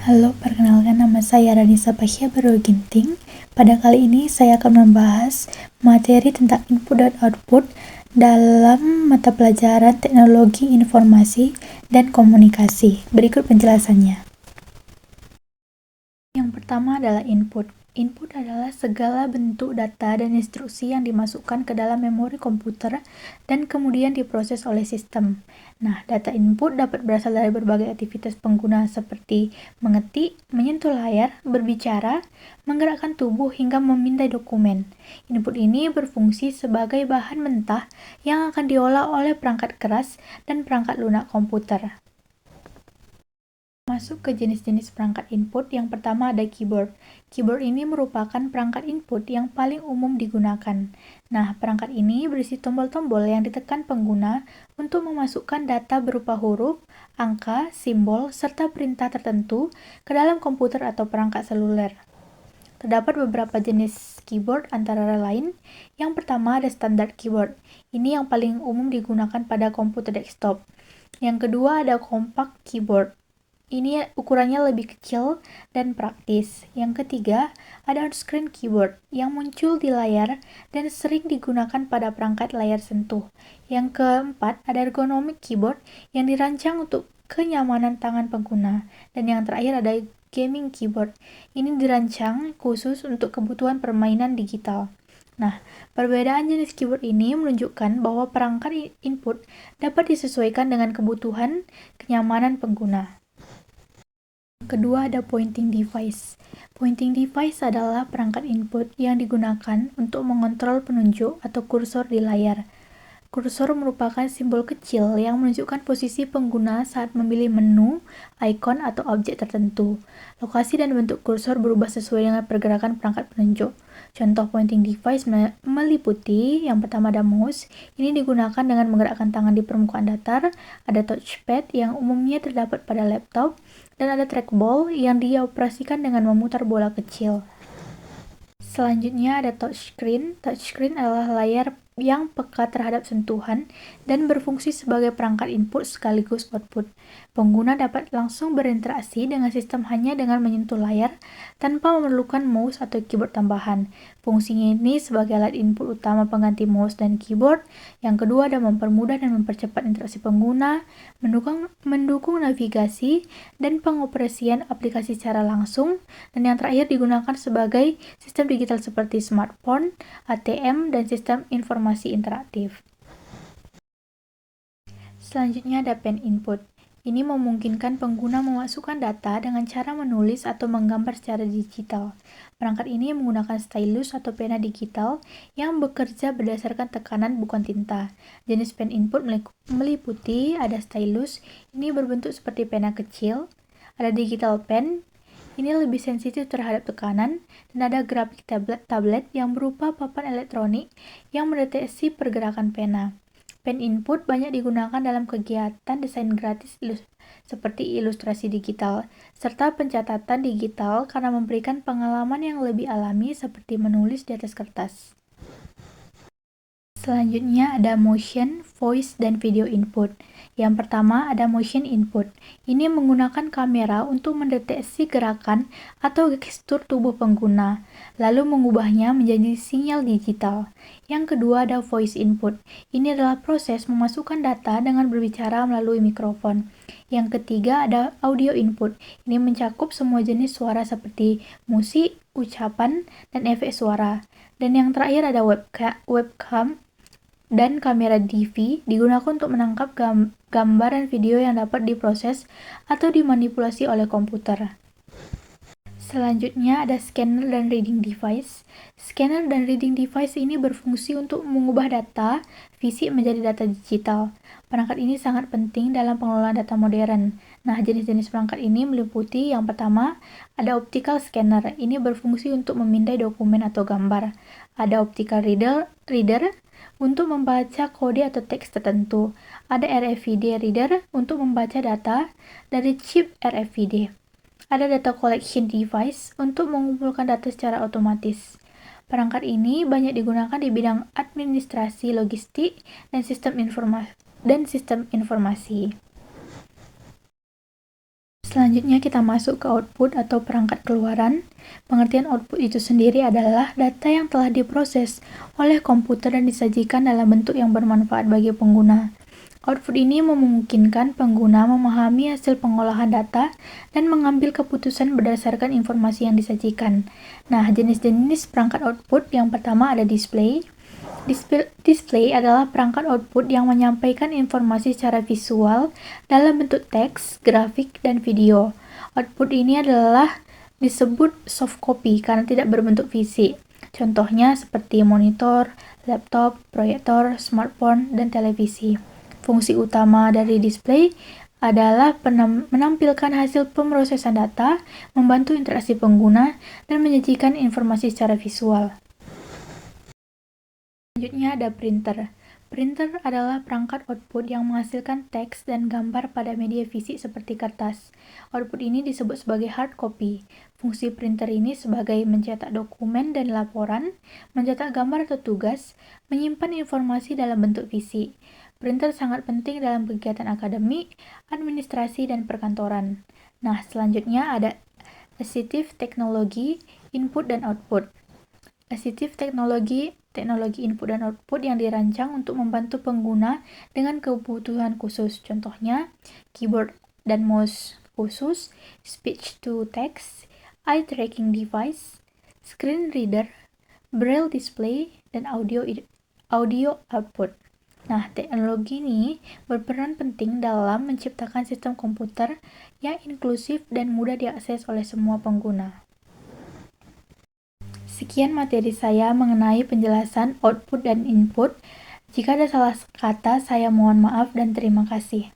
Halo, perkenalkan nama saya Ranisa Pasha Ginting. Pada kali ini saya akan membahas materi tentang input dan output dalam mata pelajaran Teknologi Informasi dan Komunikasi. Berikut penjelasannya. Yang pertama adalah input. Input adalah segala bentuk data dan instruksi yang dimasukkan ke dalam memori komputer dan kemudian diproses oleh sistem. Nah, data input dapat berasal dari berbagai aktivitas pengguna seperti mengetik, menyentuh layar, berbicara, menggerakkan tubuh hingga memindai dokumen. Input ini berfungsi sebagai bahan mentah yang akan diolah oleh perangkat keras dan perangkat lunak komputer. Masuk ke jenis-jenis perangkat input, yang pertama ada keyboard. Keyboard ini merupakan perangkat input yang paling umum digunakan. Nah, perangkat ini berisi tombol-tombol yang ditekan pengguna untuk memasukkan data berupa huruf, angka, simbol, serta perintah tertentu ke dalam komputer atau perangkat seluler. Terdapat beberapa jenis keyboard antara lain. Yang pertama ada standard keyboard. Ini yang paling umum digunakan pada komputer desktop. Yang kedua ada compact keyboard. Ini ukurannya lebih kecil dan praktis. Yang ketiga, ada on-screen keyboard yang muncul di layar dan sering digunakan pada perangkat layar sentuh. Yang keempat, ada ergonomic keyboard yang dirancang untuk kenyamanan tangan pengguna. Dan yang terakhir ada gaming keyboard. Ini dirancang khusus untuk kebutuhan permainan digital. Nah, perbedaan jenis keyboard ini menunjukkan bahwa perangkat input dapat disesuaikan dengan kebutuhan kenyamanan pengguna. Kedua ada pointing device. Pointing device adalah perangkat input yang digunakan untuk mengontrol penunjuk atau kursor di layar. Kursor merupakan simbol kecil yang menunjukkan posisi pengguna saat memilih menu, icon, atau objek tertentu. Lokasi dan bentuk kursor berubah sesuai dengan pergerakan perangkat penunjuk. Contoh pointing device meliputi, yang pertama ada mouse. Ini digunakan dengan menggerakkan tangan di permukaan datar. Ada touchpad yang umumnya terdapat pada laptop. Dan ada trackball yang dioperasikan dengan memutar bola kecil. Selanjutnya ada touchscreen. Touchscreen adalah layar yang peka terhadap sentuhan dan berfungsi sebagai perangkat input sekaligus output. Pengguna dapat langsung berinteraksi dengan sistem hanya dengan menyentuh layar tanpa memerlukan mouse atau keyboard tambahan. Fungsinya ini sebagai alat input utama pengganti mouse dan keyboard. Yang kedua ada mempermudah dan mempercepat interaksi pengguna, mendukung navigasi dan pengoperasian aplikasi secara langsung, dan yang terakhir digunakan sebagai sistem digital seperti smartphone, ATM, dan sistem informasi interaktif. Selanjutnya ada pen input. Ini memungkinkan pengguna memasukkan data dengan cara menulis atau menggambar secara digital. Perangkat ini menggunakan stylus atau pena digital yang bekerja berdasarkan tekanan bukan tinta. Jenis pen input meliputi ada stylus, ini berbentuk seperti pena kecil, ada digital pen, ini lebih sensitif terhadap tekanan, dan ada graphic tablet yang berupa papan elektronik yang mendeteksi pergerakan pena. Pen input banyak digunakan dalam kegiatan desain gratis seperti ilustrasi digital, serta pencatatan digital karena memberikan pengalaman yang lebih alami seperti menulis di atas kertas. Selanjutnya ada motion, voice, dan video input. Yang pertama ada motion input. Ini menggunakan kamera untuk mendeteksi gerakan atau gestur tubuh pengguna, lalu mengubahnya menjadi sinyal digital. Yang kedua ada voice input. Ini adalah proses memasukkan data dengan berbicara melalui mikrofon. Yang ketiga ada audio input. Ini mencakup semua jenis suara seperti musik, ucapan, dan efek suara. Dan yang terakhir ada webcam dan kamera DV digunakan untuk menangkap gambar dan video yang dapat diproses atau dimanipulasi oleh komputer. Selanjutnya ada scanner dan reading device. Scanner dan reading device ini berfungsi untuk mengubah data fisik menjadi data digital. Perangkat ini sangat penting dalam pengelolaan data modern. Nah, jenis-jenis perangkat ini meliputi yang pertama, ada optical scanner. Ini berfungsi untuk memindai dokumen atau gambar. Ada optical reader untuk membaca kode atau teks tertentu. Ada RFID reader untuk membaca data dari chip RFID. Ada data collection device untuk mengumpulkan data secara otomatis. Perangkat ini banyak digunakan di bidang administrasi logistik dan sistem informasi. Selanjutnya kita masuk ke output atau perangkat keluaran. Pengertian output itu sendiri adalah data yang telah diproses oleh komputer dan disajikan dalam bentuk yang bermanfaat bagi pengguna. Output ini memungkinkan pengguna memahami hasil pengolahan data dan mengambil keputusan berdasarkan informasi yang disajikan. Nah, jenis-jenis perangkat output yang pertama ada display. Display adalah perangkat output yang menyampaikan informasi secara visual dalam bentuk teks, grafik, dan video. Output ini adalah disebut soft copy karena tidak berbentuk fisik. Contohnya seperti monitor, laptop, proyektor, smartphone, dan televisi. Fungsi utama dari display adalah menampilkan hasil pemrosesan data, membantu interaksi pengguna, dan menyajikan informasi secara visual. Selanjutnya ada printer. Printer adalah perangkat output yang menghasilkan teks dan gambar pada media fisik seperti kertas. Output ini disebut sebagai hard copy. Fungsi printer ini sebagai mencetak dokumen dan laporan, mencetak gambar atau tugas, menyimpan informasi dalam bentuk fisik. Printer sangat penting dalam kegiatan akademik, administrasi, dan perkantoran. Nah, selanjutnya ada assistive technology, input dan output. Assistive teknologi input dan output yang dirancang untuk membantu pengguna dengan kebutuhan khusus. Contohnya, keyboard dan mouse khusus, speech to text, eye tracking device, screen reader, braille display, dan audio output. Nah, teknologi ini berperan penting dalam menciptakan sistem komputer yang inklusif dan mudah diakses oleh semua pengguna. Sekian materi saya mengenai penjelasan output dan input. Jika ada salah kata, saya mohon maaf dan terima kasih.